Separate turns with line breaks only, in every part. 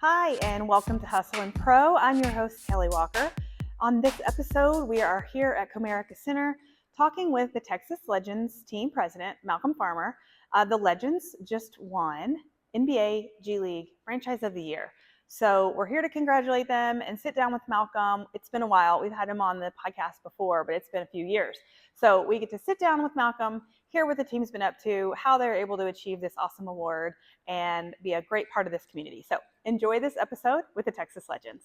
Hi, and welcome to Hustle and Pro. I'm your host, Kelly Walker. On this episode, we are here at Comerica Center talking with the Texas Legends team president, Malcolm Farmer. The Legends just won NBA G League Franchise of the Year. So we're here to congratulate them and sit down with Malcolm. It's been a while. We've had him on the podcast before, but it's been a few years. So we get to sit down with Malcolm, hear what the team's been up to, how they're able to achieve this awesome award, and be a great part of this community. So enjoy this episode with the Texas Legends.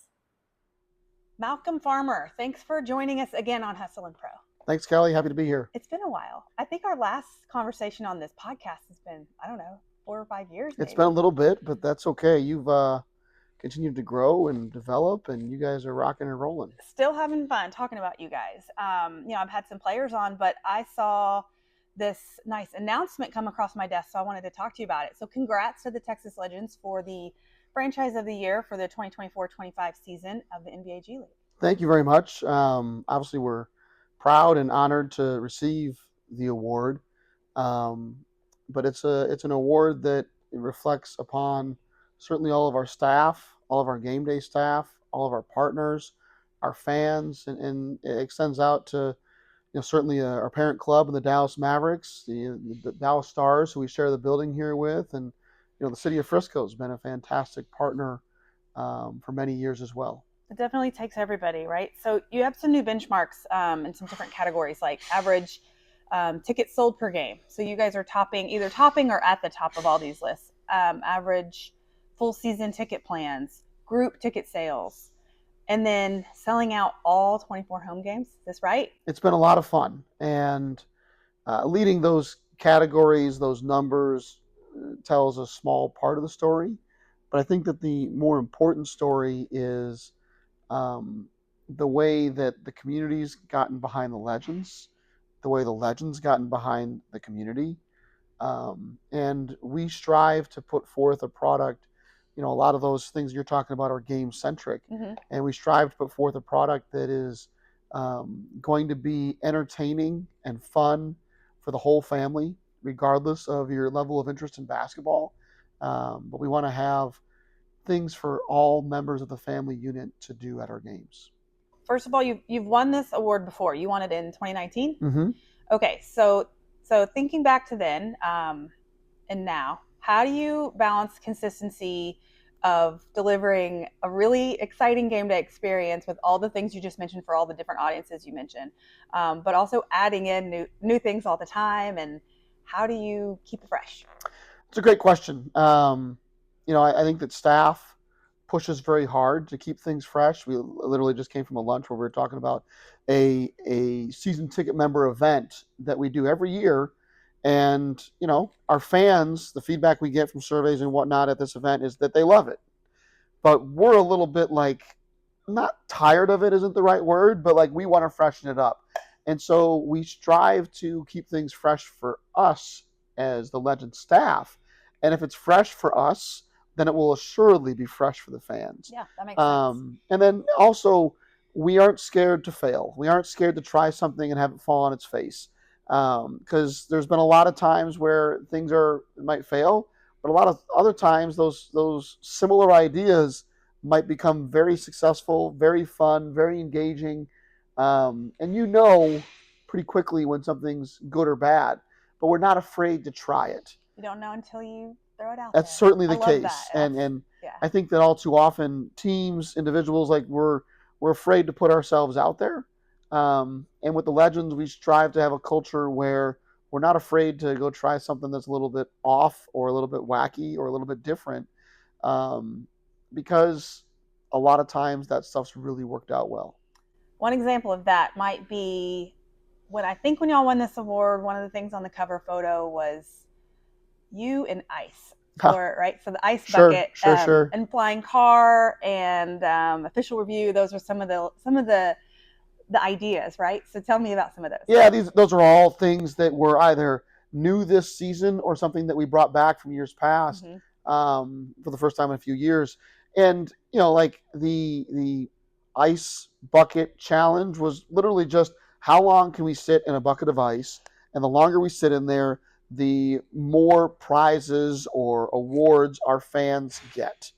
Malcolm Farmer, thanks for joining us again on Hustle and Pro.
Thanks, Kelly. Happy to be here.
It's been a while. I think our last conversation on this podcast has been, 4 or 5 years.
It's been a little bit, but that's okay. You've continued to grow and develop, and you guys are rocking and rolling.
Still having fun talking about you guys. I've had some players on, but I saw this nice announcement come across my desk, so I wanted to talk to you about it. So congrats to the Texas Legends for the Franchise of the Year for the 2024-25 season of the NBA G League.
Thank you very much. Obviously, we're proud and honored to receive the award, but it's an award that reflects upon certainly all of our staff, all of our game day staff, all of our partners, our fans, and it extends out to certainly our parent club and the Dallas Mavericks, the Dallas Stars, who we share the building here with, and the city of Frisco has been a fantastic partner for many years as well.
It definitely takes everybody, right? So you have some new benchmarks in some different categories, like average tickets sold per game. So you guys are either topping or at the top of all these lists. Average full season ticket plans, group ticket sales, and then selling out all 24 home games. Is this right?
It's been a lot of fun, and leading those categories, those numbers, tells a small part of the story. But I think that the more important story is the way that the community's gotten behind the Legends, the way the Legends gotten behind the community. And we strive to put forth a product. A lot of those things you're talking about are game centric, and we strive to put forth a product that is going to be entertaining and fun for the whole family, regardless of your level of interest in basketball. But we want to have things for all members of the family unit to do at our games.
First of all, you've won this award before. You won it in 2019?
Mm-hmm.
Okay, so thinking back to then and now, how do you balance consistency of delivering a really exciting game day experience with all the things you just mentioned for all the different audiences you mentioned, but also adding in new things all the time? And how do you keep it fresh?
It's a great question. I think that staff pushes very hard to keep things fresh. We literally just came from a lunch where we were talking about a season ticket member event that we do every year. And, our fans, the feedback we get from surveys and whatnot at this event is that they love it. But we're a little bit not tired of it isn't the right word, but we want to freshen it up. And so we strive to keep things fresh for us as the Legend staff. And if it's fresh for us, then it will assuredly be fresh for the fans.
Yeah, that makes sense.
And then also, we aren't scared to fail. We aren't scared to try something and have it fall on its face. Because there's been a lot of times where things might fail, but a lot of other times those similar ideas might become very successful, very fun, very engaging. And pretty quickly when something's good or bad, but we're not afraid to try it.
You don't know until you throw it out.
That's
there.
Certainly the case. And yeah. I think that all too often teams, individuals, we're afraid to put ourselves out there. And with the Legends, we strive to have a culture where we're not afraid to go try something that's a little bit off or a little bit wacky or a little bit different, because a lot of times that stuff's really worked out well.
One example of that might be when y'all won this award, one of the things on the cover photo was you and ice. Right? So the ice bucket,
sure.
And flying car and official review. Those are some of the ideas, right? So tell me about some of those.
Yeah, those are all things that were either new this season or something that we brought back from years past for the first time in a few years. And the ice bucket challenge was literally just how long can we sit in a bucket of ice, and the longer we sit in there, the more prizes or awards our fans get.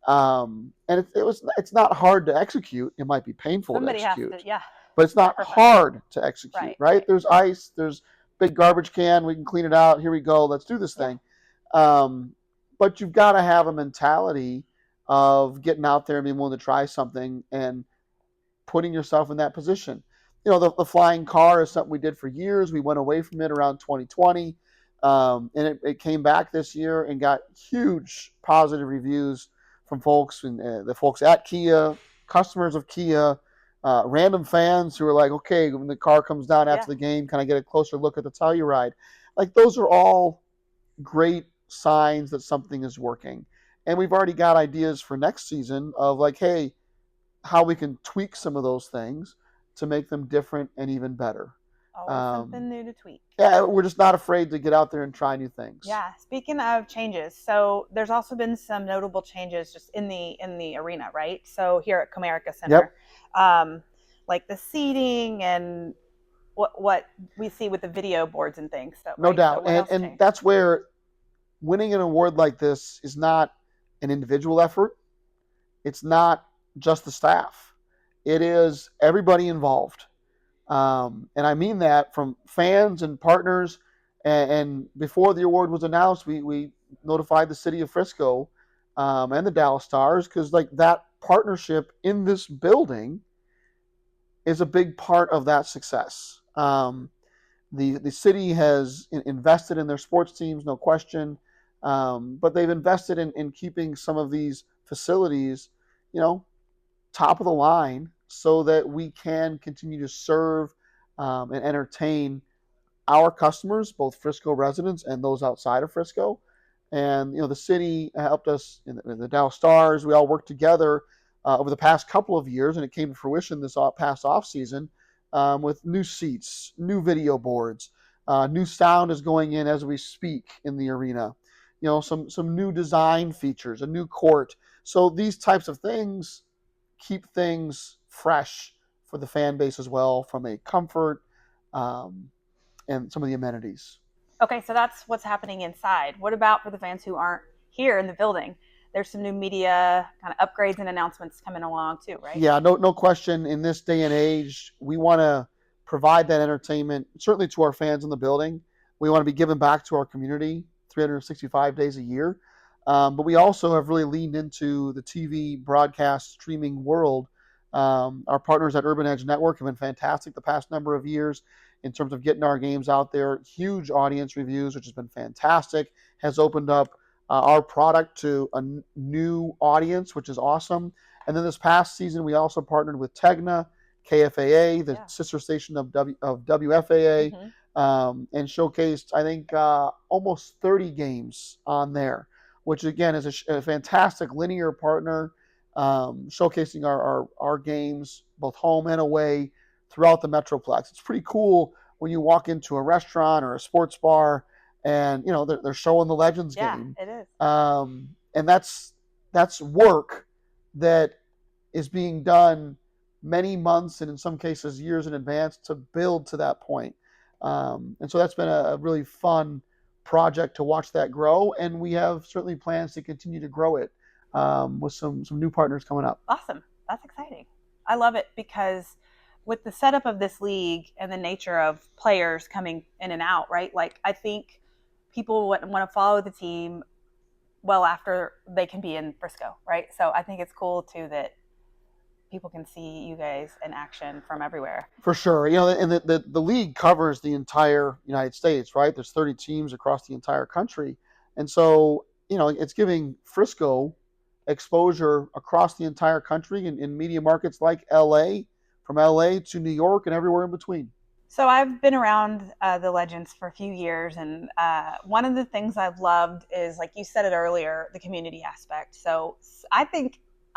And it's not hard to execute. It might be painful
Somebody
to
has to,
execute,
yeah,
but it's not
sacrifice.
hard to execute,
Right,
right?
right.
There's ice, there's big garbage can, we can clean it out. Here we go. Let's do this
Yeah.
thing. But you've got to have a mentality of getting out there and being willing to try something and putting yourself in that position. The flying car is something we did for years. We went away from it around 2020, and it came back this year and got huge positive reviews from folks and the folks at Kia, customers of Kia, random fans who are like, okay, when the car comes down after the game, can I get a closer look at the Telluride? Like, those are all great signs that something is working. And we've already got ideas for next season of like, hey, how we can tweak some of those things to make them different and even better.
Always something new to tweak.
Yeah, we're just not afraid to get out there and try new things.
Yeah. Speaking of changes, so there's also been some notable changes just in the arena, right? So here at Comerica Center, like the seating and what we see with the video boards and things. So,
no
right?
doubt,
So
and that's where winning an award like this is not an individual effort. It's not just the staff. It is everybody involved. And I mean that from fans and partners. And before the award was announced, we notified the city of Frisco and the Dallas Stars, because like that partnership in this building is a big part of that success. The city has invested in their sports teams, no question, but they've invested in keeping some of these facilities, top of the line, so that we can continue to serve and entertain our customers, both Frisco residents and those outside of Frisco. And the city helped us in the Dallas Stars. We all worked together over the past couple of years, and it came to fruition this past off season with new seats, new video boards, new sound is going in as we speak in the arena. Some new design features, a new court. So these types of things keep things fresh for the fan base as well, from a comfort and some of the amenities.
Okay, so that's what's happening inside. What about for the fans who aren't here in the building? There's some new media kind of upgrades and announcements coming along too, right?
Yeah, no question. In this day and age, we want to provide that entertainment, certainly to our fans in the building. We want to be giving back to our community 365 days a year. But we also have really leaned into the TV broadcast streaming world. Our partners at Urban Edge Network have been fantastic the past number of years in terms of getting our games out there. Huge audience reviews, which has been fantastic, has opened up our product to a new audience, which is awesome. And then this past season, we also partnered with Tegna, KFAA, the sister station of WFAA, and showcased, I think, almost 30 games on there, which again is a fantastic linear partner, showcasing our games, both home and away, throughout the Metroplex. It's pretty cool when you walk into a restaurant or a sports bar and they're showing the Legends game.
Yeah, it is.
And that's work that is being done many months and in some cases years in advance to build to that point. And so that's been a really fun project to watch that grow, and we have certainly plans to continue to grow it with some new partners coming up.
Awesome. That's exciting. I love it because with the setup of this league and the nature of players coming in and out, right? Like, I think people want to follow the team well after they can be in Frisco, right? So I think it's cool too that people can see you guys in action from everywhere.
For sure. And the league covers the entire United States, right? There's 30 teams across the entire country. And so, it's giving Frisco exposure across the entire country in media markets like LA, from LA to New York and everywhere in between.
So I've been around the Legends for a few years, and one of the things I've loved is, like you said it earlier, the community aspect. So I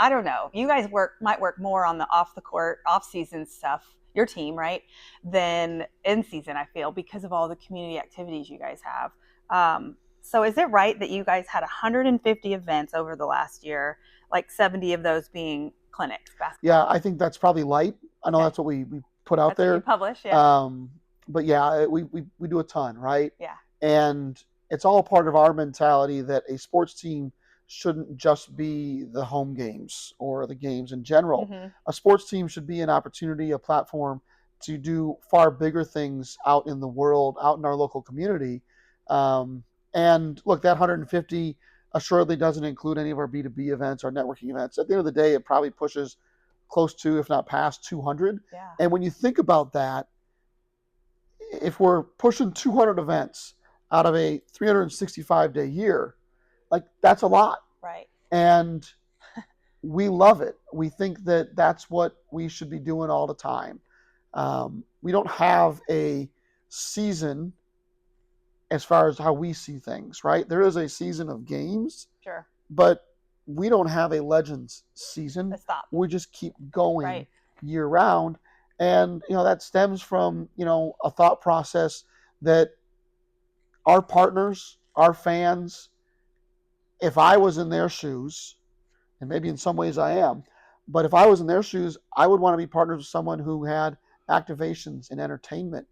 don't know, you guys might work more on the off the court, off season stuff, your team, right, than in season, I feel, because of all the community activities you guys have. So is it right that you guys had 150 events over the last year, like 70 of those being clinics, basketball?
Yeah, I think that's probably light. I know that's what we put out there.
What you publish, yeah.
But yeah, we do a ton, right?
Yeah.
And it's all part of our mentality that a sports team shouldn't just be the home games or the games in general.
Mhm.
A sports team should be an opportunity, a platform to do far bigger things out in the world, out in our local community. Um, and look, that 150 assuredly doesn't include any of our B2B events, our networking events. At the end of the day, it probably pushes close to, if not past, 200.
Yeah.
And when you think about that, if we're pushing 200 events out of a 365-day year, like that's a lot.
Right.
And we love it. We think that that's what we should be doing all the time. We don't have a season as far as how we see things, right? There is a season of games,
Sure.
but we don't have a Legends season.
To stop.
We just keep going
Right.
year round. And, that stems from, a thought process that our partners, our fans, if I was in their shoes, and maybe in some ways I am, but if I was in their shoes, I would want to be partners with someone who had activations and entertainment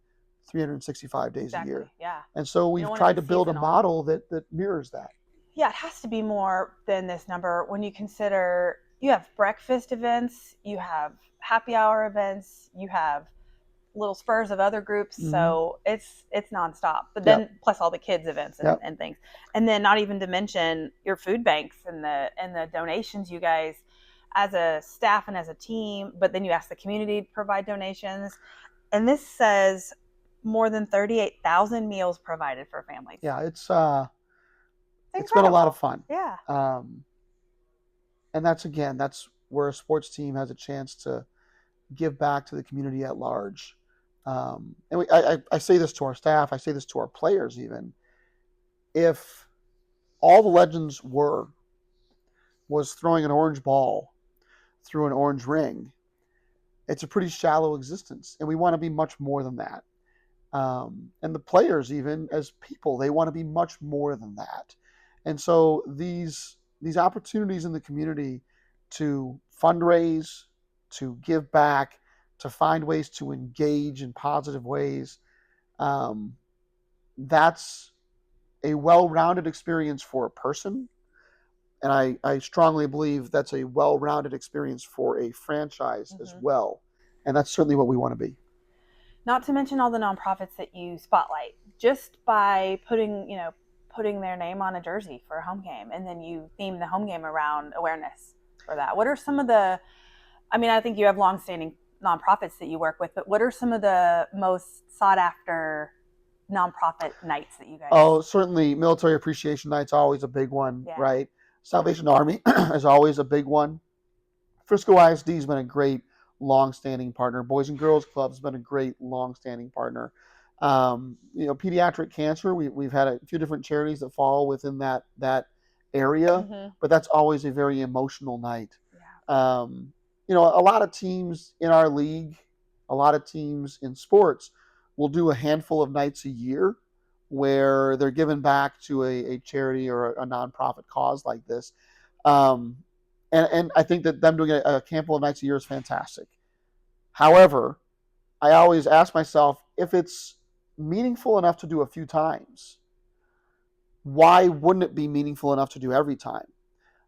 365 days
Exactly.
a year.
Yeah.
And so we've tried to build a model that mirrors that.
Yeah, it has to be more than this number when you consider you have breakfast events, you have happy hour events, you have little spurs of other groups, so it's nonstop. But then plus all the kids events and things, and then not even to mention your food banks and the donations you guys as a staff and as a team. But then you ask the community to provide donations, and this says more than 38,000 meals provided for families.
Yeah, it's been a lot of fun.
Yeah.
And that's where a sports team has a chance to give back to the community at large. And I say this to our staff, I say this to our players even. If all the Legends was throwing an orange ball through an orange ring, it's a pretty shallow existence. And we want to be much more than that. And the players, even as people, they want to be much more than that. And so these opportunities in the community to fundraise, to give back, to find ways to engage in positive ways, that's a well-rounded experience for a person. And I strongly believe that's a well-rounded experience for a franchise as well. And that's certainly what we want to be.
Not to mention all the nonprofits that you spotlight just by putting their name on a jersey for a home game, and then you theme the home game around awareness for that. What are some of the, I think you have longstanding nonprofits that you work with, but what are some of the most sought after nonprofit nights that you guys?
Oh, certainly Military Appreciation Night's always a big one, right? Salvation Army is always a big one. Frisco ISD has been a great long-standing partner. Boys and Girls Club has been a great long-standing partner. Pediatric cancer, we've had a few different charities that fall within that area, but that's always a very emotional night. Yeah. A lot of teams in our league, a lot of teams in sports will do a handful of nights a year where they're giving back to a charity or a nonprofit cause like this. And I think that them doing a handful of nights a year is fantastic. However, I always ask myself, if it's meaningful enough to do a few times, why wouldn't it be meaningful enough to do every time?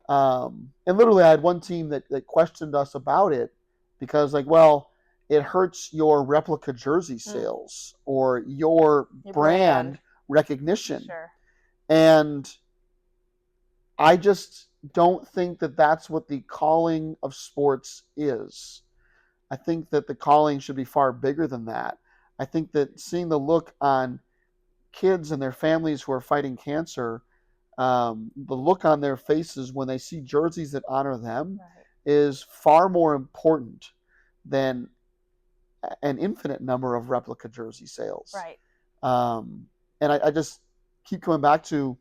And literally, I had one team that questioned us about it because, it hurts your replica jersey sales or your brand recognition.
Sure.
And I just don't think that that's what the calling of sports is. I think that the calling should be far bigger than that. I think that seeing the look on kids and their families who are fighting cancer, the look on their faces when they see jerseys that honor them is far more important than an infinite number of replica jersey sales.
Right.
And I just keep coming back to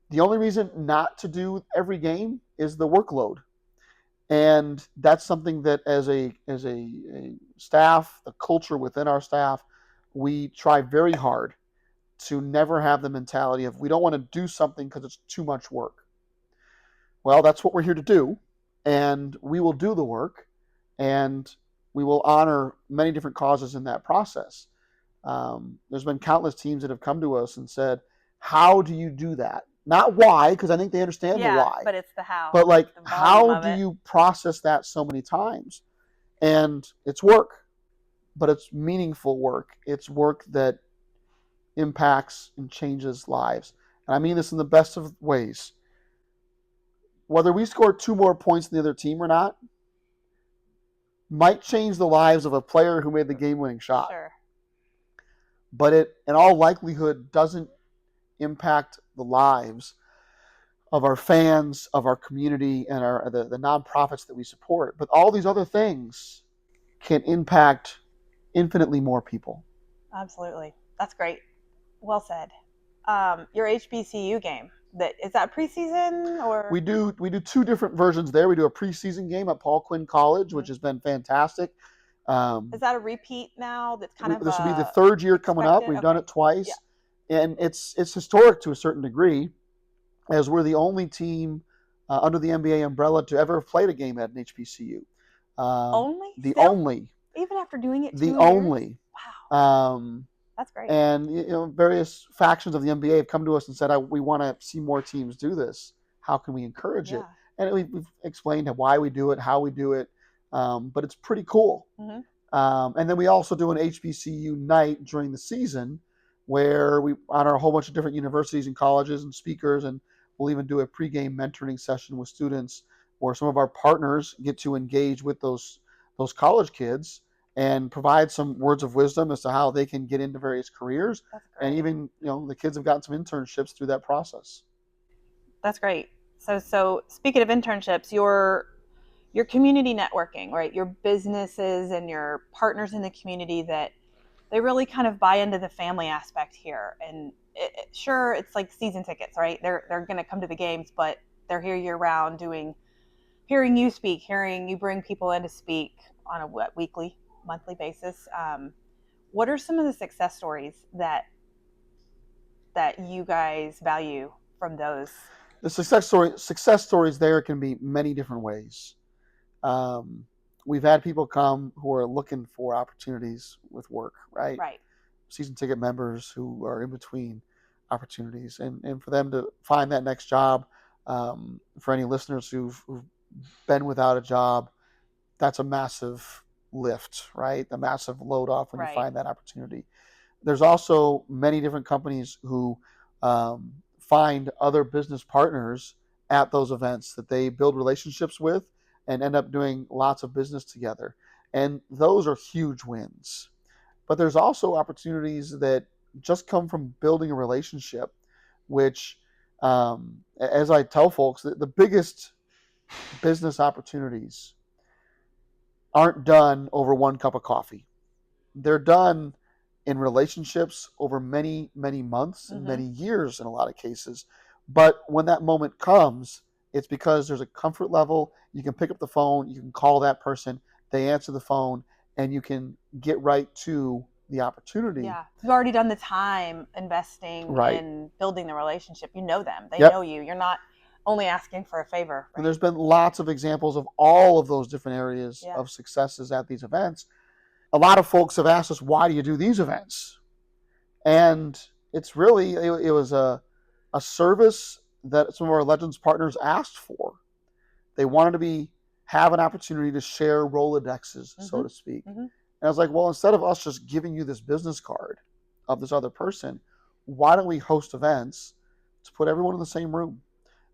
the only reason not to do every game is the workload. And that's something that as a staff, the culture within our staff, we try very hard to never have the mentality of we don't want to do something because it's too much work. Well, that's what we're here to do, and we will do the work, and we will honor many different causes in that process. There's been countless teams that have come to us and said, how do you do that? Not why, because I think they understand the why.
But it's the how.
But like,
the volume
how
of
do
it.
you process that so many times? And it's work, but it's meaningful work. It's work that impacts and changes lives. And I mean this in the best of ways. Whether we score 2 more points than the other team or not might change the lives of a player who made the game-winning shot.
Sure.
But it, in all likelihood, doesn't impact the lives of our fans, of our community, and the nonprofits that we support. But all these other things can impact infinitely more people.
Absolutely. That's great. Well said. Your HBCU game, is that preseason or?
We do 2 different versions there. We do a preseason game at Paul Quinn College, which has been fantastic.
Is that a repeat now? That's kind of
this will be the 3rd year coming up. We've done it twice, and it's historic to a certain degree, as we're the only team under the NBA umbrella to ever have played a game at an HBCU.
Only?
The
Still?
only.
Even after doing it 2
The
years?
only.
Wow. That's great.
And various factions of the NBA have come to us and said, we want to see more teams do this. How can we encourage it? And we've explained why we do it, how we do it, but it's pretty cool. And then we also do an HBCU night during the season where we honor a whole bunch of different universities and colleges and speakers, and we'll even do a pregame mentoring session with students where some of our partners get to engage with those college kids and provide some words of wisdom as to how they can get into various careers. And even, the kids have gotten some internships through that process.
That's great. So speaking of internships, your community networking, right? Your businesses and your partners in the community, that they really kind of buy into the family aspect here. And sure, it's like season tickets, right? They're going to come to the games, but they're here year round hearing you speak, hearing you bring people in to speak on a weekly, monthly basis. What are some of the success stories that you guys value from those?
The success stories there can be many different ways. We've had people come who are looking for opportunities with work, right?
Right.
Season ticket members who are in between opportunities, and for them to find that next job. For any listeners who've been without a job, that's a massive lift, right? A massive load off when you find that opportunity. There's also many different companies who find other business partners at those events that they build relationships with and end up doing lots of business together. And those are huge wins. But there's also opportunities that just come from building a relationship, which, as I tell folks, the biggest business opportunities aren't done over 1 cup of coffee. They're done in relationships over many, many months and many years in a lot of cases. But when that moment comes, it's because there's a comfort level. You can pick up the phone, you can call that person, they answer the phone, and you can get right to the opportunity.
Yeah, you've already done the time investing in building the relationship. You know them, they know you. You're not only asking for a favor. Right?
And there's been lots of examples of all of those different areas of successes at these events. A lot of folks have asked us, why do you do these events? And it's really, it was a service that some of our Legends partners asked for. They wanted to have an opportunity to share Rolodexes, so to speak. And I was like, well, instead of us just giving you this business card of this other person, why don't we host events to put everyone in the same room?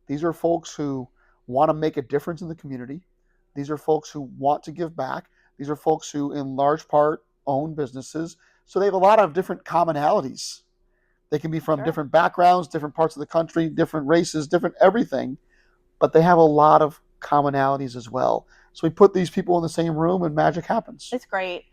These are folks who want to make a difference in the community. These are folks who want to give back. These are folks who, in large part, own businesses. So they have a lot of different commonalities. They can be from different backgrounds, different parts of the country, different races, different everything, but they have a lot of commonalities as well. So we put these people in the same room and magic happens.
It's great.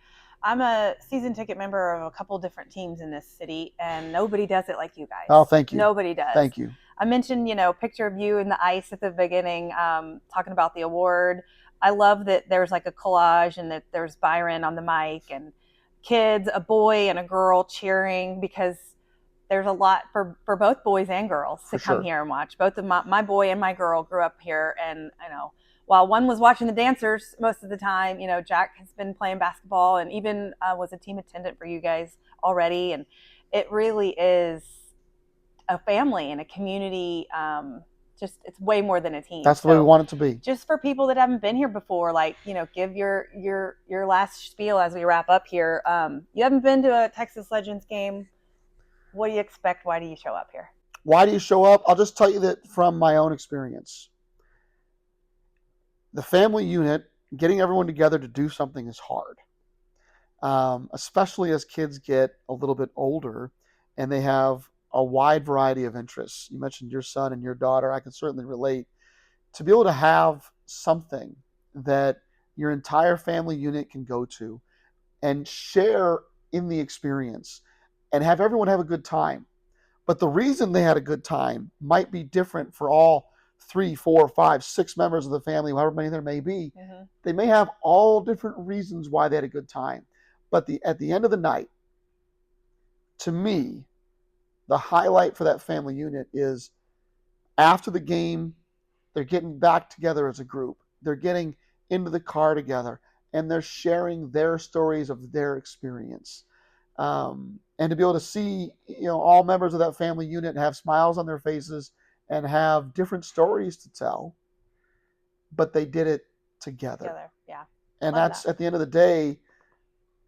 I'm a season ticket member of a couple different teams in this city, and nobody does it like you guys.
Oh, thank you.
Nobody does.
Thank you.
I mentioned, picture of you in the ice at the beginning, talking about the award. I love that there's like a collage and that there's Byron on the mic and kids, a boy and a girl cheering, because there's a lot for both boys and girls to come here and watch. Both of my boy and my girl grew up here, and while one was watching the dancers most of the time, Jack has been playing basketball and even was a team attendant for you guys already. And it really is a family and a community. Just it's way more than a team.
That's the way we want it to be.
Just for people that haven't been here before, like, give your last spiel as we wrap up here. You haven't been to a Texas Legends game. What do you expect? Why do you show up here?
Why do you show up? I'll just tell you that from my own experience. The family unit, getting everyone together to do something is hard, especially as kids get a little bit older and they have a wide variety of interests. You mentioned your son and your daughter. I can certainly relate. To be able to have something that your entire family unit can go to and share in the experience and have everyone have a good time. But the reason they had a good time might be different for all 3, 4, 5, 6 members of the family, however many there may be.
Mm-hmm.
They may have all different reasons why they had a good time. But at the end of the night, to me, the highlight for that family unit is after the game, they're getting back together as a group. They're getting into the car together, and they're sharing their stories of their experience. And to be able to see, all members of that family unit have smiles on their faces and have different stories to tell, but they did it together.
Yeah.
And that's, at the end of the day,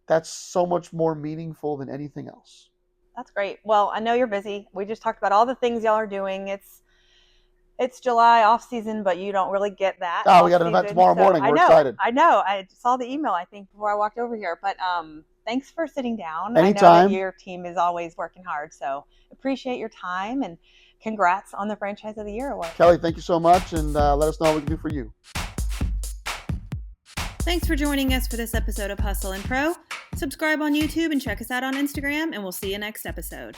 that's so much more meaningful than anything else.
That's great. Well, I know you're busy. We just talked about all the things y'all are doing. It's July off season, but you don't really get that.
Oh, we got an event tomorrow morning. We're excited.
I know. I saw the email, I think, before I walked over here. But thanks for sitting down.
Anytime.
I know that your team is always working hard, so appreciate your time, and congrats on the Franchise of the Year award.
Kelly, thank you so much, and let us know what we can do for you.
Thanks for joining us for this episode of Hustle and Pro. Subscribe on YouTube and check us out on Instagram, and we'll see you next episode.